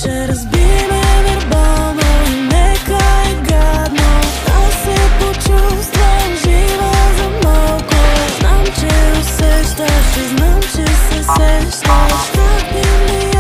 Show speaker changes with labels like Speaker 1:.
Speaker 1: че разбиме вербално и нека е гадно. Да се почувствам жива за малко. Знам, че усещаш и знам, че се сещаш. Как би ми